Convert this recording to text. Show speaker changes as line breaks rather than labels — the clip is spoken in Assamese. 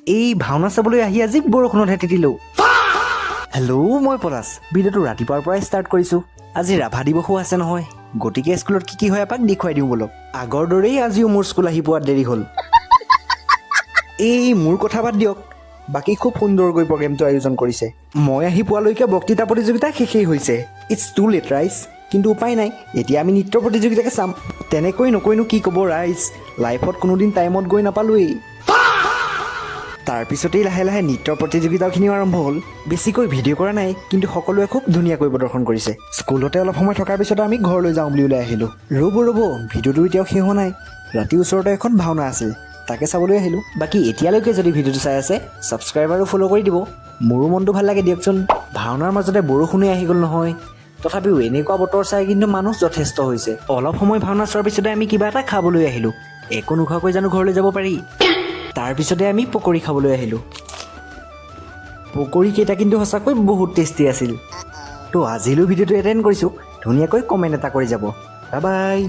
এই ভাওনা চাবলৈ আহি আজি বৰষুণতহে তিতিলো। হেল্ল', মই পলাশ। ভিডিঅ'টো ৰাতিপুৱাৰ পৰাই ষ্টাৰ্ট কৰিছোঁ। আজি ৰাভা দিৱসো আছে নহয়, গতিকে স্কুলত কি হয় এপাক দেখুৱাই দিওঁ বলক। আগৰ দৰেই আজিও মোৰ স্কুল আহি পোৱাত দেৰি হ'ল। এই মোৰ কথা বাদ দিয়ক, বাকী খুব সুন্দৰকৈ প্ৰগ্ৰেমটো আয়োজন কৰিছে। মই আহি পোৱালৈকে বক্তৃতা প্ৰতিযোগিতা শেষেই হৈছে। ইটছ টু লেট ৰাইজ। কিন্তু উপায় নাই, এতিয়া আমি নৃত্য প্ৰতিযোগিতাকে চাম। তেনেকৈ নকৈনো কি ক'ব ৰাইজ, লাইফত কোনোদিন টাইমত গৈ নাপালোৱেই। তাৰপিছতেই লাহে লাহে নৃত্য প্ৰতিযোগিতাখিনিও আৰম্ভ হ'ল। বেছিকৈ ভিডিঅ' কৰা নাই, কিন্তু সকলোৱে খুব ধুনীয়াকৈ প্ৰদৰ্শন কৰিছে। স্কুলতে অলপ সময় থকাৰ পিছত আমি ঘৰলৈ যাওঁ বুলি ওলাই আহিলোঁ। ৰ'ব ভিডিঅ'টো এতিয়াও শেষ হোৱা নাই। ৰাতি ওচৰতে এখন ভাওনা আছিল, তাকে চাবলৈ আহিলোঁ। বাকী এতিয়ালৈকে যদি ভিডিঅ'টো চাই আছে, ছাবস্ক্ৰাইব আৰু ফ'ল' কৰি দিব। মোৰো মনটো ভাল লাগে দিয়কচোন। ভাওনাৰ মাজতে বৰষুণে আহি গ'ল নহয়। তথাপিও এনেকুৱা বতৰ চাই কিন্তু মানুহ যথেষ্ট হৈছে। অলপ সময় ভাওনা চোৱাৰ পিছতে আমি কিবা এটা খাবলৈ আহিলোঁ। একো নোখোৱাকৈ জানো ঘৰলৈ যাব পাৰি? তাৰপিছতে আমি পকৰি খাবলৈ আহিলোঁ। পকৰিকেইটা কিন্তু সঁচাকৈ বহুত টেষ্টি আছিল। তো আজিলৈ ভিডিঅ'টো এটেণ্ড কৰিছোঁ। ধুনীয়াকৈ কমেণ্ট এটা কৰি যাব। Bye bye.